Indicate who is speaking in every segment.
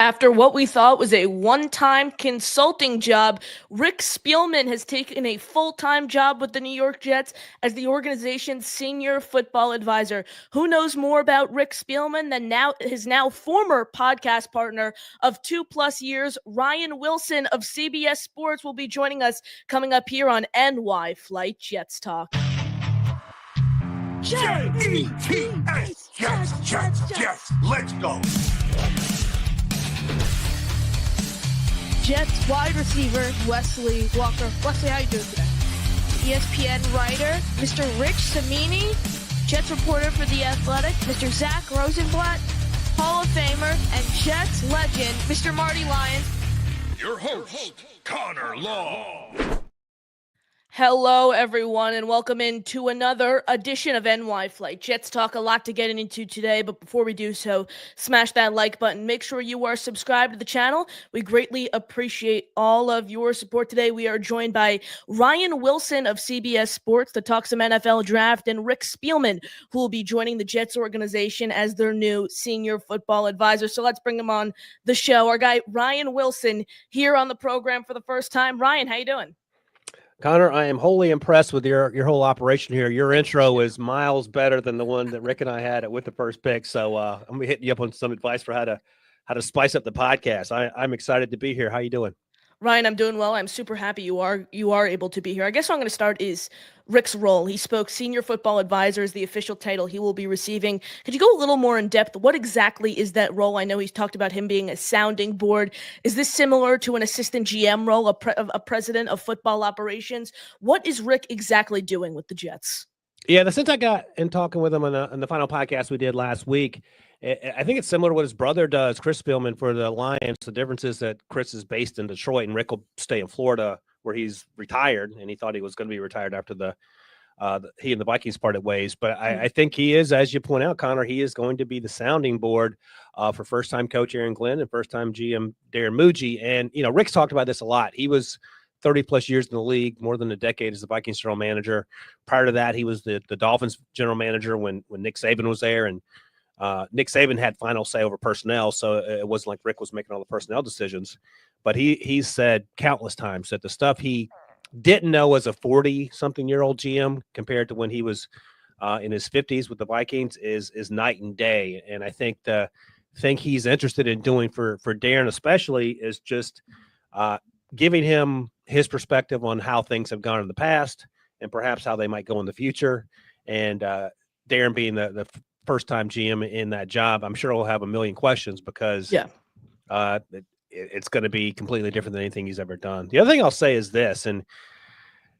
Speaker 1: After what we thought was a one-time consulting job, Rick Spielman has taken a full-time job with the New York Jets as the organization's senior football advisor. Who knows more about Rick Spielman than his now former podcast partner of 2+ years, Ryan Wilson of CBS Sports, will be joining us coming up here on NY Flight Jets Talk.
Speaker 2: Jets, Jets, let's go.
Speaker 1: Jets wide receiver Wesley Walker. Wesley, how you doing today? ESPN writer Mr. Rich Cimini, Jets reporter for The Athletic Mr. Zach Rosenblatt, Hall of Famer and Jets legend Mr. Marty Lyons.
Speaker 2: Your host, Connor Law.
Speaker 1: Hello, everyone, and welcome into another edition of NY Flight Jets Talk. A lot to get into today, but before we do so, smash that like button. Make sure you are subscribed to the channel. We greatly appreciate all of your support today. We are joined by Ryan Wilson of CBS Sports to talk some NFL draft, and Rick Spielman, who will be joining the Jets organization as their new senior football advisor. So let's bring him on the show. Our guy, Ryan Wilson, here on the program for the first time. Ryan, how you doing?
Speaker 3: Connor, I am wholly impressed with your whole operation here. Your intro is miles better than the one that Rick and I had with the first pick. So I'm gonna be hitting you up on some advice for how to spice up the podcast. I'm excited to be here. How you doing?
Speaker 1: Ryan, I'm doing well. I'm super happy you are able to be here. I guess what I'm going to start is Rick's role. He spoke senior football advisor is the official title he will be receiving. Could you go a little more in depth? What exactly is that role? I know he's talked about him being a sounding board. Is this similar to an assistant GM role, a president of football operations? What is Rick exactly doing with the Jets?
Speaker 3: Yeah, since I got in talking with him on the final podcast we did last week, I think it's similar to what his brother does, Chris Spielman, for the Lions. The difference is that Chris is based in Detroit and Rick will stay in Florida where he's retired, and he thought he was going to be retired after he and the Vikings parted ways. But I think he is, as you point out, Connor, he is going to be the sounding board for first-time coach Aaron Glenn and first-time GM Darren Muji. And, Rick's talked about this a lot. He was 30-plus years in the league, more than a decade as the Vikings general manager. Prior to that, he was the Dolphins general manager when Nick Saban was there, and Nick Saban had final say over personnel, so it wasn't like Rick was making all the personnel decisions. But he said countless times that the stuff he didn't know as a 40-something-year-old GM compared to when he was in his 50s with the Vikings is night and day. And I think the thing he's interested in doing for Darren especially is just giving him his perspective on how things have gone in the past and perhaps how they might go in the future. And Darren being the first-time GM in that job, I'm sure he'll have a million questions because it's going to be completely different than anything he's ever done. The other thing I'll say is this, and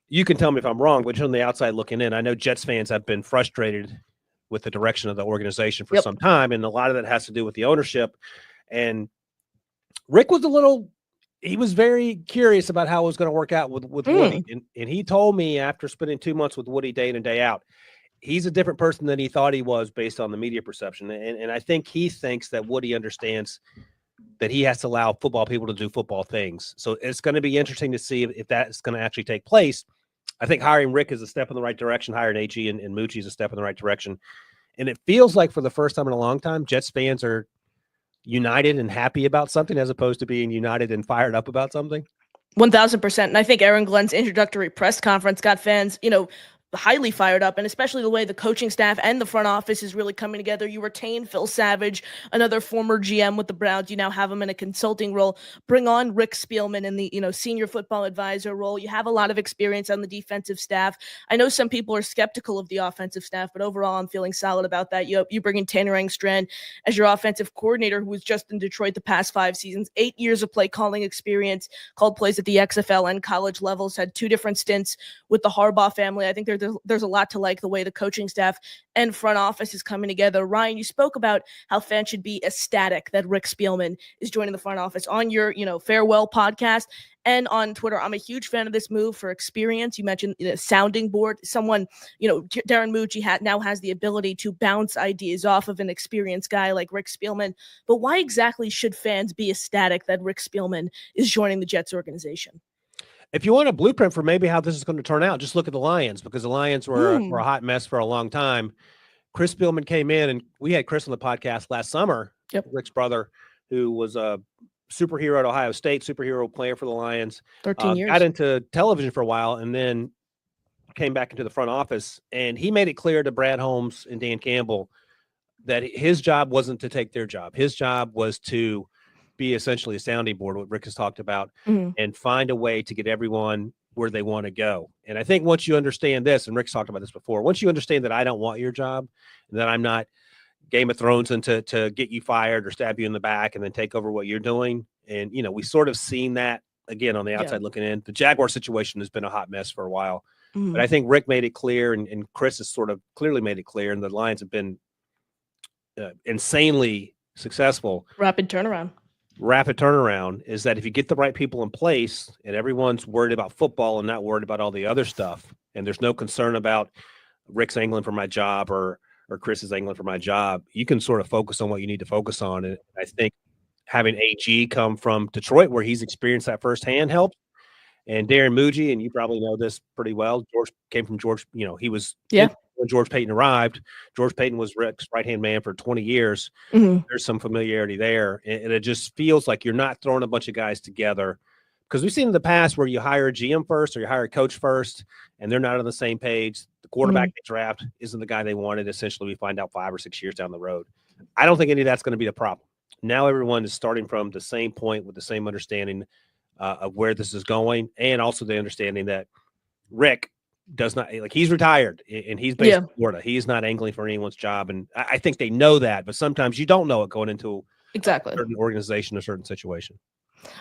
Speaker 3: you can tell me if I'm wrong, but on the outside looking in, I know Jets fans have been frustrated with the direction of the organization for some time, and a lot of that has to do with the ownership. And Rick was he was very curious about how it was going to work out with Woody. And he told me after spending 2 months with Woody day in and day out, he's a different person than he thought he was based on the media perception. And I think he thinks that Woody understands that he has to allow football people to do football things. So it's going to be interesting to see if that's going to actually take place. I think hiring Rick is a step in the right direction. Hiring AG and Moochie is a step in the right direction. And it feels like for the first time in a long time, Jets fans are united and happy about something as opposed to being united and fired up about something.
Speaker 1: 1,000%. And I think Aaron Glenn's introductory press conference got fans, highly fired up, and especially the way the coaching staff and the front office is really coming together. You retain Phil Savage, another former GM with the Browns. You now have him in a consulting role. Bring on Rick Spielman in the senior football advisor role. You have a lot of experience on the defensive staff. I know some people are skeptical of the offensive staff, but overall I'm feeling solid about that. You bring in Tanner Engstrand as your offensive coordinator, who was just in Detroit the past 5 seasons, 8 years of play calling experience, called plays at the XFL and college levels, had 2 different stints with the Harbaugh family. I think there's a lot to like the way the coaching staff and front office is coming together. Ryan, you spoke about how fans should be ecstatic that Rick Spielman is joining the front office on your, farewell podcast and on Twitter. I'm a huge fan of this move for experience. You mentioned sounding board. Someone, Darren Muji now has the ability to bounce ideas off of an experienced guy like Rick Spielman. But why exactly should fans be ecstatic that Rick Spielman is joining the Jets organization?
Speaker 3: If you want a blueprint for maybe how this is going to turn out, just look at the Lions, because the Lions were a hot mess for a long time. Chris Spielman came in, and we had Chris on the podcast last summer, Rick's brother, who was a superhero at Ohio State, superhero player for the Lions,
Speaker 1: 13 years.
Speaker 3: got into television for a while and then came back into the front office. And he made it clear to Brad Holmes and Dan Campbell that his job wasn't to take their job. His job was to be essentially a sounding board, what Rick has talked about, and find a way to get everyone where they want to go. And I think once you understand this, and Rick's talked about this before, once you understand that I don't want your job and that I'm not Game of Thrones and to get you fired or stab you in the back and then take over what you're doing. And, we sort of seen that again on the outside looking in. The Jaguar situation has been a hot mess for a while, but I think Rick made it clear and Chris has sort of clearly made it clear. And the Lions have been insanely successful.
Speaker 1: Rapid turnaround
Speaker 3: Is that if you get the right people in place and everyone's worried about football and not worried about all the other stuff, and there's no concern about Rick's angling for my job or Chris is angling for my job, you can sort of focus on what you need to focus on. And I think having AG come from Detroit, where he's experienced that firsthand, helped. And Darren Muji, and you probably know this pretty well, George came from George, he was when George Payton arrived. George Payton was Rick's right-hand man for 20 years. There's some familiarity there. And it just feels like you're not throwing a bunch of guys together, because we've seen in the past where you hire a GM first or you hire a coach first, and they're not on the same page. The quarterback they draft isn't the guy they wanted. Essentially, we find out 5 or 6 years down the road. I don't think any of that's going to be the problem. Now everyone is starting from the same point with the same understanding of where this is going, and also the understanding that Rick does not, like, he's retired and he's based in Florida. He's not angling for anyone's job. And I think they know that, but sometimes you don't know it going into a certain organization, a certain situation.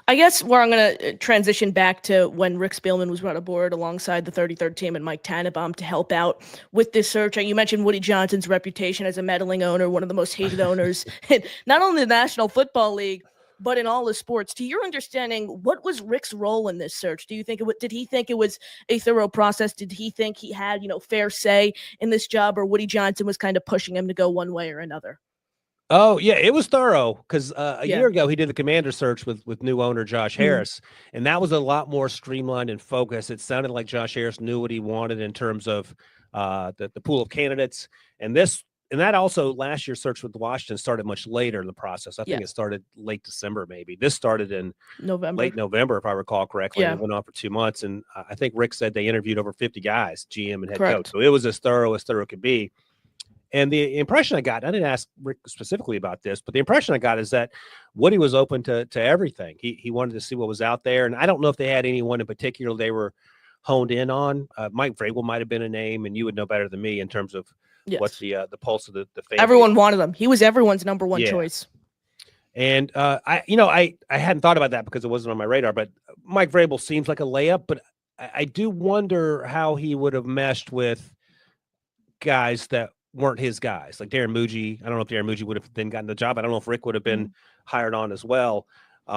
Speaker 1: I guess where I'm going to transition back to when Rick Spielman was brought aboard alongside the 33rd team and Mike Tannenbaum to help out with this search. You mentioned Woody Johnson's reputation as a meddling owner, one of the most hated owners in not only the National Football League, but in all the sports. To your understanding, what was Rick's role in this search? Do you think did he think it was a thorough process? Did he think he had, fair say in this job, or Woody Johnson was kind of pushing him to go one way or another?
Speaker 3: Oh, yeah, it was thorough, because a year ago he did the commander search with new owner Josh Harris, and that was a lot more streamlined and focused. It sounded like Josh Harris knew what he wanted in terms of the pool of candidates. And that also, last year's search with Washington started much later in the process. I think it started late December, maybe. This started in late November, if I recall correctly. It went on for 2 months. And I think Rick said they interviewed over 50 guys, GM and head coach. So it was as thorough could be. And the impression I got, I didn't ask Rick specifically about this, but the impression I got is that Woody was open to everything. He wanted to see what was out there. And I don't know if they had anyone in particular they were honed in on. Mike Vrabel might have been a name, and you would know better than me in terms of what's the pulse of the fan.
Speaker 1: Everyone wanted him. He was everyone's number one choice.
Speaker 3: And I hadn't thought about that because it wasn't on my radar, but Mike Vrabel seems like a layup, but I do wonder how he would have meshed with guys that weren't his guys, like Darren Muji. I don't know if Darren Muji would have then gotten the job. I don't know if Rick would have been hired on as well.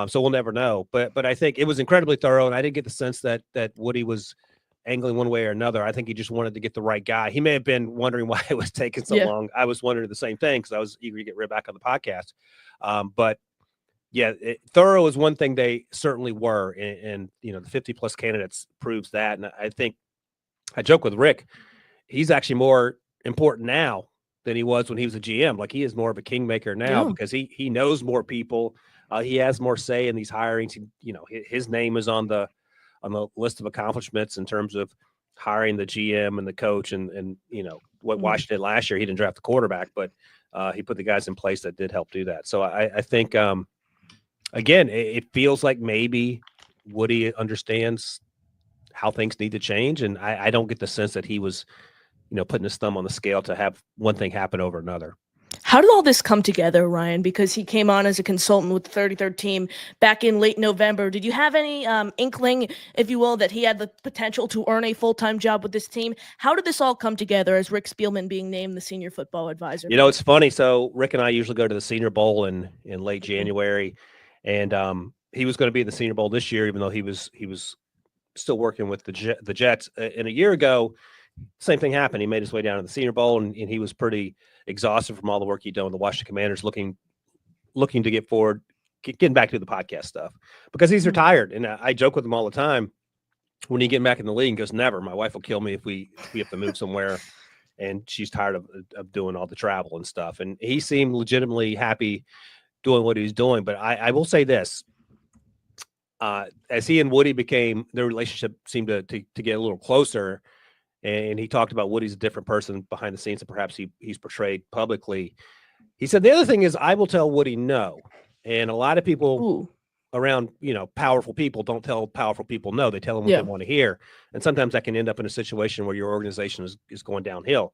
Speaker 3: So we'll never know. But I think it was incredibly thorough, and I didn't get the sense that Woody was angling one way or another. I think he just wanted to get the right guy. He may have been wondering why it was taking so long. I was wondering the same thing because I was eager to get Rick back on the podcast. But yeah, thorough is one thing they certainly were. And the 50+ candidates proves that. And I think I joke with Rick, he's actually more important now than he was when he was a GM. Like, he is more of a kingmaker now because he knows more people. He has more say in these hirings. His name is on the list of accomplishments in terms of hiring the GM and the coach and what Washington did last year. He didn't draft the quarterback, but he put the guys in place that did help do that. So I think, again, it feels like maybe Woody understands how things need to change. And I don't get the sense that he was, putting his thumb on the scale to have one thing happen over another.
Speaker 1: How did all this come together, Ryan? Because he came on as a consultant with the 33rd team back in late November. Did you have any inkling, if you will, that he had the potential to earn a full-time job with this team? How did this all come together as Rick Spielman being named the senior football advisor?
Speaker 3: It's funny. So Rick and I usually go to the Senior Bowl in late January, and he was going to be at the Senior Bowl this year, even though he was still working with the Jets. And a year ago, same thing happened. He made his way down to the Senior Bowl, and he was pretty exhausted from all the work he'd done with the Washington Commanders, looking to get forward, getting back to the podcast stuff because he's retired. And I joke with him all the time when he get back in the league. He goes, "Never. My wife will kill me if we have to move somewhere." And she's tired of doing all the travel and stuff. And he seemed legitimately happy doing what he's doing. But I will say this. As he and Woody their relationship seemed to get a little closer, and he talked about Woody's a different person behind the scenes than perhaps he's portrayed publicly. He said the other thing is I will tell Woody no, and a lot of people
Speaker 1: Ooh.
Speaker 3: around powerful people don't tell powerful people no. They tell them what
Speaker 1: Yeah.
Speaker 3: they want to hear, and sometimes that can end up in a situation where your organization is going downhill.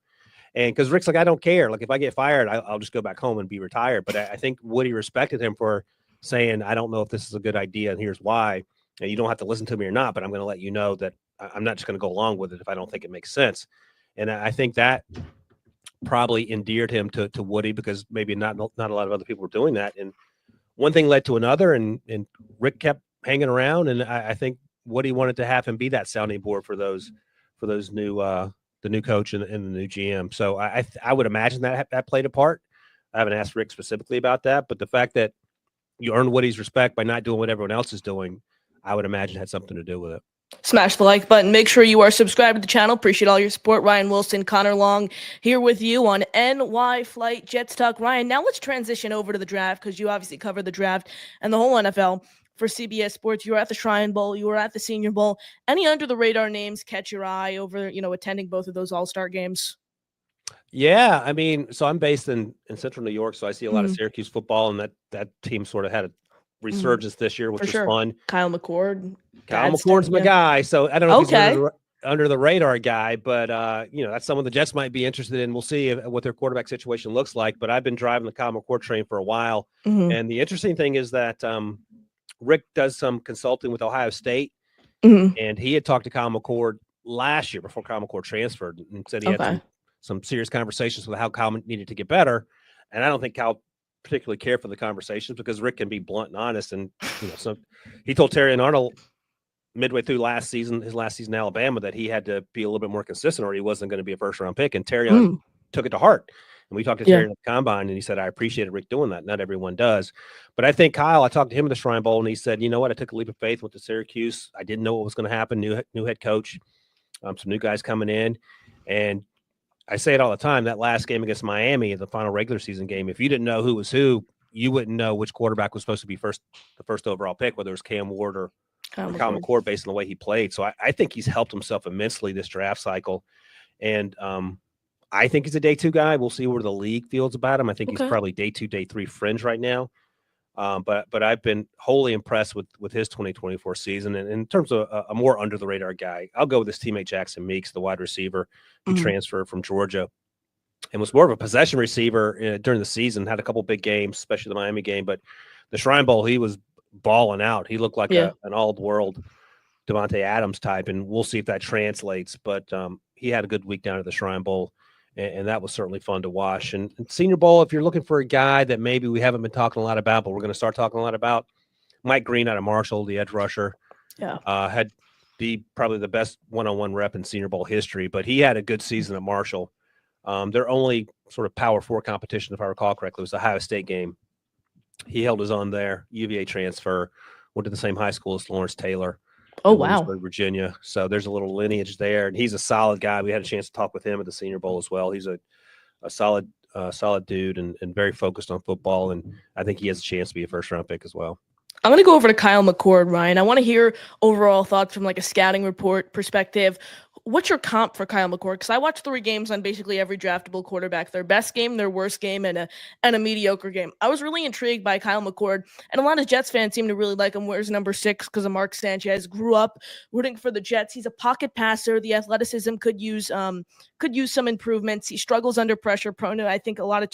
Speaker 3: And because Rick's like, I don't care. Like if I get fired, I'll just go back home and be retired. But I think Woody respected him for saying, I don't know if this is a good idea, and here's why. And you don't have to listen to me or not, but I'm going to let you know that I'm not just going to go along with it if I don't think it makes sense. And I think that probably endeared him to Woody, because maybe not a lot of other people were doing that. And one thing led to another, and Rick kept hanging around. And I think Woody wanted to have him be that sounding board for those new the new coach and the new GM. So I would imagine that played a part. I haven't asked Rick specifically about that, but the fact that you earn Woody's respect by not doing what everyone else is doing, I would imagine had something to do with it.
Speaker 1: Smash the like button. Make sure you are subscribed to the channel. Appreciate all your support. Ryan Wilson, Connor Long here with you on NY Flight Jets Talk. Ryan, now let's transition over to the draft, because you obviously cover the draft and the whole NFL for CBS Sports. You were at the Shrine Bowl. You were at the Senior Bowl. Any under-the-radar names catch your eye over, attending both of those all-star games?
Speaker 3: Yeah, I mean, so I'm based in Central New York, so I see a lot of Syracuse football, and that team sort of had a resurgence this year, which was fun.
Speaker 1: Kyle McCord.
Speaker 3: Kyle McCord's my guy, so I don't know if he's under the radar guy, but that's someone the Jets might be interested in. We'll see what their quarterback situation looks like. But I've been driving the Kyle McCord train for a while, and the interesting thing is that Rick does some consulting with Ohio State, and he had talked to Kyle McCord last year before Kyle McCord transferred, and said he had some serious conversations with how Kyle needed to get better. And I don't think Kyle particularly cared for the conversations, because Rick can be blunt and honest. And so he told Terry and Arnold midway through his last season in Alabama, that he had to be a little bit more consistent, or he wasn't going to be a first-round pick. And Terry took it to heart. And we talked to Terry in the combine, and he said, I appreciated Rick doing that. Not everyone does. But I think Kyle, I talked to him at the Shrine Bowl, and he said, you know what, I took a leap of faith, went to Syracuse. I didn't know what was going to happen. New head coach, some new guys coming in. And I say it all the time, that last game against Miami, the final regular season game, if you didn't know who was who, you wouldn't know which quarterback was supposed to be the first overall pick, whether it was Cam Ward or Kyle McCord, based on the way he played. So I think he's helped himself immensely this draft cycle. And I think he's a day 2 guy. We'll see where the league feels about him. I think he's probably day 2, day 3 fringe right now. But I've been wholly impressed with his 2024 season. And in terms of a more under the radar guy, I'll go with his teammate Jackson Meeks, the wide receiver. He transferred from Georgia and was more of a possession receiver during the season. Had a couple big games, especially the Miami game. But the Shrine Bowl, he was balling out. He looked like an all-world Devontae Adams type, and we'll see if that translates. But he had a good week down at the Shrine Bowl. And that was certainly fun to watch. And Senior Bowl, if you're looking for a guy that maybe we haven't been talking a lot about, but we're going to start talking a lot about, Mike Green out of Marshall, the edge rusher, had probably the best one-on-one rep in Senior Bowl history, but he had a good season at Marshall. Their only sort of Power 4 competition, if I recall correctly, was the Ohio State game. He held his own there, UVA transfer, went to the same high school as Lawrence Taylor.
Speaker 1: Oh, wow.
Speaker 3: Virginia. So there's a little lineage there. And he's a solid guy. We had a chance to talk with him at the Senior Bowl as well. He's a solid dude and very focused on football. And I think he has a chance to be a first-round pick as well.
Speaker 1: I'm going to go over to Kyle McCord, Ryan. I want to hear overall thoughts from like a scouting report perspective. What's your comp for Kyle McCord? Because I watched 3 games on basically every draftable quarterback, their best game, their worst game, and a mediocre game. I was really intrigued by Kyle McCord, and a lot of Jets fans seem to really like him. Wears number 6 because of Mark Sanchez. Grew up rooting for the Jets. He's a pocket passer. The athleticism could use some improvements. He struggles under pressure, prone to, I think, a lot of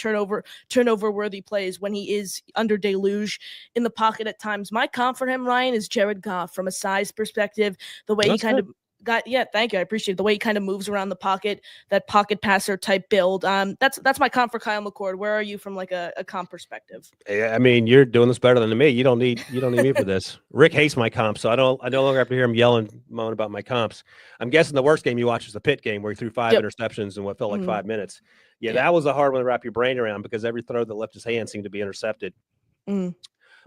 Speaker 1: turnover-worthy plays when he is under deluge in the pocket at times. My comp for him, Ryan, is Jared Goff from a size perspective. The way he kind of thank you. I appreciate it. The way he kind of moves around the pocket, that pocket passer type build. That's my comp for Kyle McCord. Where are you from like a comp perspective?
Speaker 3: Yeah, I mean, you're doing this better than me. You don't need me for this. Rick hates my comps, so I no longer have to hear him yelling, moan about my comps. I'm guessing the worst game you watched was the Pitt game where he threw 5 interceptions in what felt like 5 minutes. Yeah, that was a hard one to wrap your brain around because every throw that left his hand seemed to be intercepted.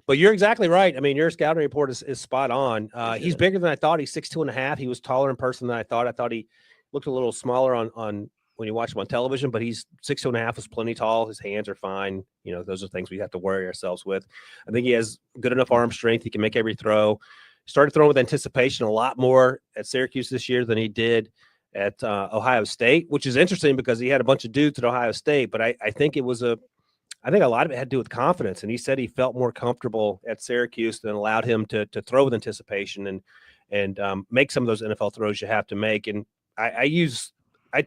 Speaker 3: But you're exactly right. I mean, your scouting report is spot on. He's bigger than I thought. He's 6'2.5". He was taller in person than I thought. I thought he looked a little smaller on when you watch him on television, but he's 6'2.5", is plenty tall. His hands are fine. You know, those are things we have to worry ourselves with. I think he has good enough arm strength. He can make every throw. Started throwing with anticipation a lot more at Syracuse this year than he did at Ohio State, which is interesting because he had a bunch of dudes at Ohio State, but I think it was I think a lot of it had to do with confidence. And he said he felt more comfortable at Syracuse than allowed him to throw with anticipation and make some of those NFL throws you have to make. And I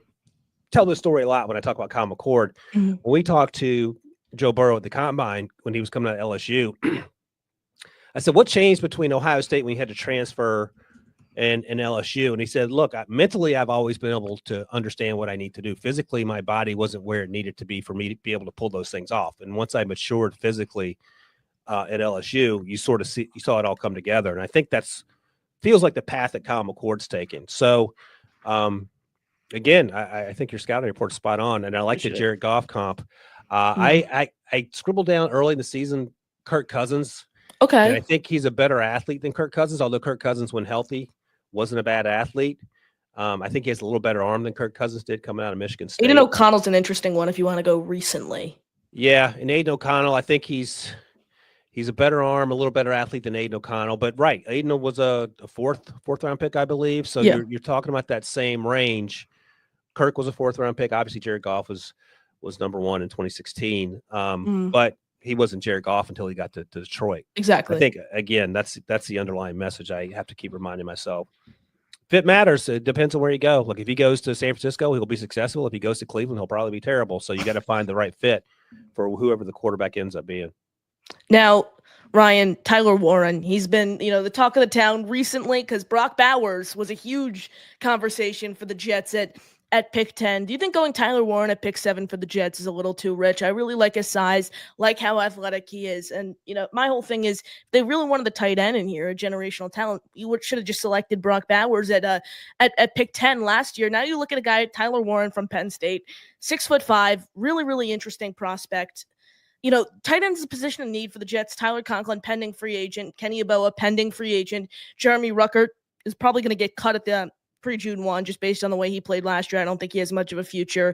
Speaker 3: tell this story a lot when I talk about Kyle McCord.
Speaker 1: Mhm.
Speaker 3: When we talked to Joe Burrow at the Combine when he was coming out of LSU, I said, what changed between Ohio State when he had to transfer and LSU? And he said, look, mentally, I've always been able to understand what I need to do. Physically, my body wasn't where it needed to be for me to be able to pull those things off. And once I matured physically at LSU, you saw it all come together. And I think feels like the path that Kyle McCord's taken. So, again, I think your scouting report's spot on, and I like the Jared Goff comp. I scribbled down early in the season Kirk Cousins.
Speaker 1: Okay.
Speaker 3: And I think he's a better athlete than Kirk Cousins, although Kirk Cousins, when healthy, wasn't a bad athlete. I think he has a little better arm than Kirk Cousins did coming out of Michigan State.
Speaker 1: Aiden O'Connell's an interesting one if you want to go recently.
Speaker 3: Yeah, and Aiden O'Connell, I think he's a better arm, a little better athlete than Aiden O'Connell. But right, Aiden was a fourth round pick, I believe. So
Speaker 1: Yeah.
Speaker 3: you're talking about that same range. Kirk was a 4th round pick. Obviously, Jared Goff was number 1 in 2016. But he wasn't Jared Goff until he got to Detroit.
Speaker 1: Exactly.
Speaker 3: I think, again, that's the underlying message I have to keep reminding myself. Fit matters. It depends on where you go. Look, if he goes to San Francisco, he'll be successful. If he goes to Cleveland, he'll probably be terrible. So you got to find the right fit for whoever the quarterback ends up being.
Speaker 1: Now, Ryan, Tyler Warren, he's been, the talk of the town recently because Brock Bowers was a huge conversation for the Jets at pick 10. Do you think going Tyler Warren at pick 7 for the Jets is a little too rich? I really like his size, like how athletic he is. And, my whole thing is they really wanted the tight end in here, a generational talent. You should have just selected Brock Bowers at pick 10 last year. Now you look at a guy, Tyler Warren from Penn State, 6'5", really, really interesting prospect. Tight end is a position of need for the Jets. Tyler Conklin, pending free agent. Kenny Yeboah, pending free agent. Jeremy Ruckert is probably going to get cut at the pre-June 1 just based on the way he played last year. I don't think he has much of a future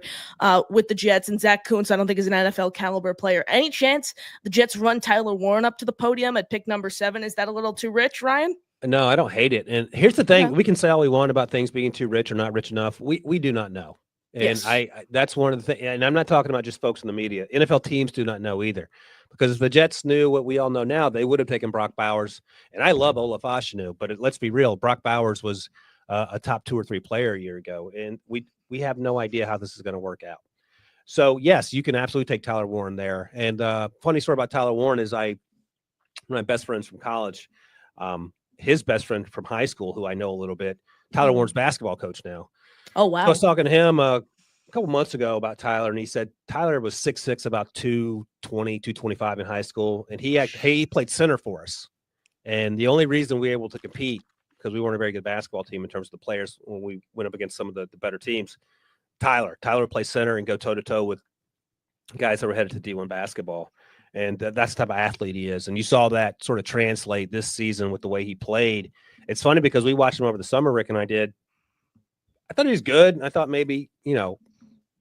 Speaker 1: with the Jets. And Zach Kuntz, I don't think is an NFL caliber player. Any chance the Jets run Tyler Warren up to the podium at pick number 7? Is that a little too rich, Ryan?
Speaker 3: No, I don't hate it. And here's the thing. Okay. We can say all we want about things being too rich or not rich enough. We do not know. And yes. I that's one of the things, and I'm not talking about just folks in the media. NFL teams do not know either, because if the Jets knew what we all know now, they would have taken Brock Bowers. And I love Olaf Ashanu, but let's be real. Brock Bowers was a top 2 or 3 player a year ago, and we have no idea how this is going to work out. So yes, you can absolutely take Tyler Warren there. And funny story about Tyler Warren is one of my best friends from college, his best friend from high school, who I know a little bit, Tyler Warren's basketball coach now.
Speaker 1: Oh, wow.
Speaker 3: So I was talking to him a couple months ago about Tyler, and he said Tyler was 6'6", about 220, 225 in high school, and he played center for us. And the only reason we were able to compete, because we weren't a very good basketball team in terms of the players when we went up against some of the better teams, Tyler would play center and go toe-to-toe with guys that were headed to D1 basketball. And that's the type of athlete he is. And you saw that sort of translate this season with the way he played. It's funny because we watched him over the summer, Rick and I did. I thought he was good. I thought maybe,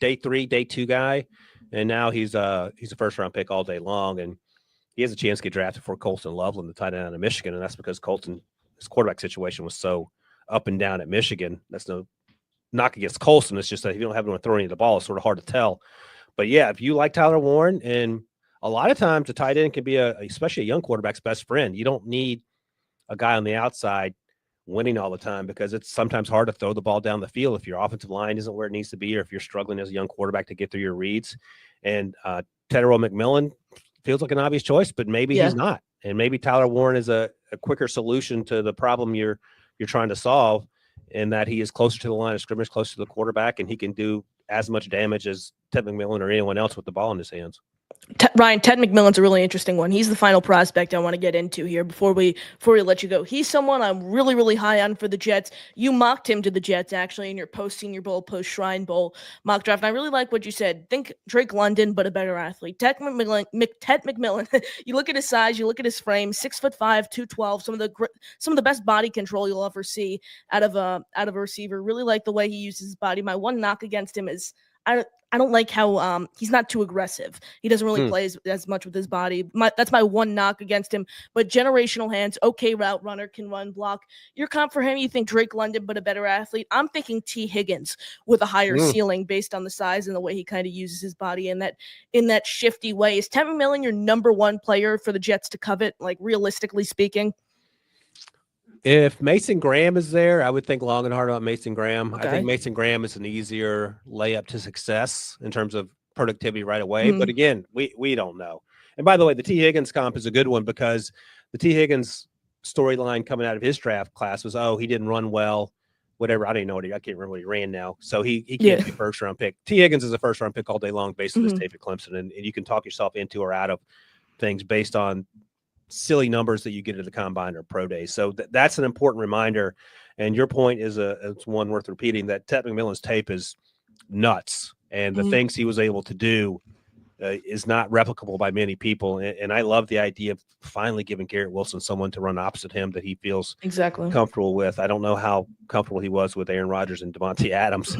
Speaker 3: day 3, day 2 guy. And now he's a first-round pick all day long. And he has a chance to get drafted for Colston Loveland, the tight end out of Michigan. And that's because his quarterback situation was so up and down at Michigan. That's no knock against Colston. It's just that if you don't have anyone throwing you the ball, it's sort of hard to tell. But, yeah, if you like Tyler Warren, and a lot of times a tight end can be especially a young quarterback's best friend. You don't need a guy on the outside winning all the time, because it's sometimes hard to throw the ball down the field if your offensive line isn't where it needs to be, or if you're struggling as a young quarterback to get through your reads. And Tedero McMillan feels like an obvious choice, but maybe he's not. And maybe Tyler Warren is a quicker solution to the problem you're trying to solve, in that he is closer to the line of scrimmage, closer to the quarterback, and he can do as much damage as Ted McMillan or anyone else with the ball in his hands.
Speaker 1: Ryan, Ted McMillan's a really interesting one. He's the final prospect I want to get into here before we let you go. He's someone I'm really, really high on for the Jets. You mocked him to the Jets, actually, in your post-Senior Bowl, post-Shrine Bowl mock draft. And I really like what you said. Think Drake London, but a better athlete. Ted McMillan. You look at his size, you look at his frame, 6'5", 212, some of the best body control you'll ever see out of a receiver. Really like the way he uses his body. My one knock against him is I don't like how he's not too aggressive. He doesn't really play as much with his body. That's my one knock against him. But generational hands, okay route runner, can run block. Your comp for him, you think Drake London, but a better athlete. I'm thinking T. Higgins with a higher ceiling based on the size and the way he kind of uses his body in that shifty way. Is Ted McMillan your number one player for the Jets to covet, like realistically speaking?
Speaker 3: If Mason Graham is there, I would think long and hard about Mason Graham.
Speaker 1: Okay.
Speaker 3: I think Mason Graham is an easier layup to success in terms of productivity right away. But again, we don't know. And by the way, the T. Higgins comp is a good one because the T. Higgins storyline coming out of his draft class was, he didn't run well, whatever. I don't even know I can't remember what he ran now. So he can't be a first round pick. T. Higgins is a first round pick all day long based on his tape at Clemson. And you can talk yourself into or out of things based on silly numbers that you get at the combine or pro days. So that's an important reminder. And your point is it's one worth repeating, that Ted McMillan's tape is nuts. And the things he was able to do is not replicable by many people. And I love the idea of finally giving Garrett Wilson someone to run opposite him that he feels comfortable with. I don't know how comfortable he was with Aaron Rodgers and Devontae Adams.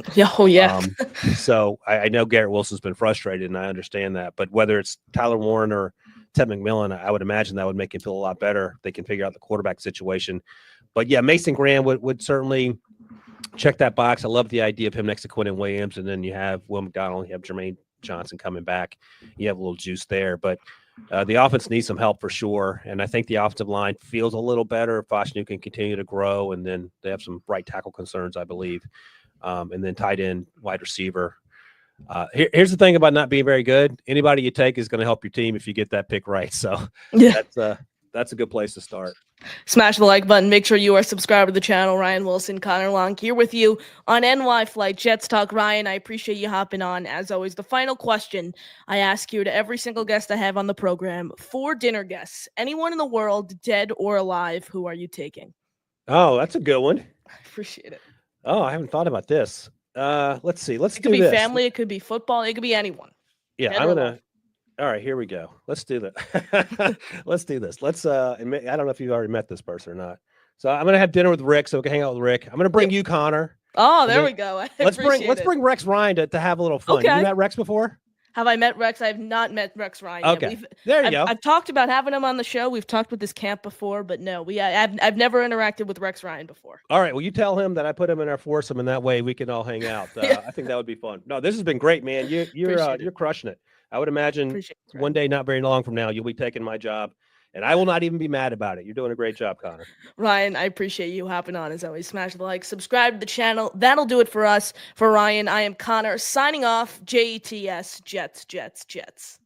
Speaker 3: So I know Garrett Wilson's been frustrated, and I understand that. But whether it's Tyler Warren or Ted McMillan, I would imagine that would make him feel a lot better. They can figure out the quarterback situation. But yeah, Mason Graham would certainly check that box. I love the idea of him next to Quentin Williams, and then you have Will McDonald, you have Jermaine Johnson coming back. You have a little juice there, but the offense needs some help for sure. And I think the offensive line feels a little better if Fashanu can continue to grow, and then they have some right tackle concerns, I believe. And then tight end, wide receiver. Here's the thing about not being very good. Anybody you take is going to help your team if you get that pick right. So that's a good place to start.
Speaker 1: Smash the like button. Make sure you are subscribed to the channel. Ryan Wilson, Connor Long here with you on NY Flight Jets Talk. Ryan, I appreciate you hopping on. As always, the final question I ask you to every single guest I have on the program: 4 dinner guests, anyone in the world, dead or alive, who are you taking?
Speaker 3: Oh, that's a good one.
Speaker 1: I appreciate it.
Speaker 3: Oh, I haven't thought about this. Let's see. It
Speaker 1: could be family. It could be football. It could be anyone.
Speaker 3: Yeah, I'm gonna. All right, here we go. Let's do that. Let's do this. Let's. I don't know if you've already met this person or not. So I'm gonna have dinner with Rick, so we can hang out with Rick. I'm gonna bring you, Connor.
Speaker 1: Oh, there we go.
Speaker 3: Let's bring Rex Ryan to have a little fun. Okay. You met Rex before?
Speaker 1: Have I met Rex? I have not met Rex Ryan
Speaker 3: yet. Okay, there you go.
Speaker 1: I've talked about having him on the show. We've talked with this camp before, but no, I've never interacted with Rex Ryan before.
Speaker 3: All right, well, you tell him that I put him in our foursome, and that way we can all hang out. I think that would be fun. No, this has been great, man. You're crushing it. I would imagine one day, not very long from now, you'll be taking my job, and I will not even be mad about it. You're doing a great job, Connor.
Speaker 1: Ryan, I appreciate you hopping on as always. Smash the like, subscribe to the channel. That'll do it for us. For Ryan, I am Connor signing off. JETS, Jets, Jets, Jets.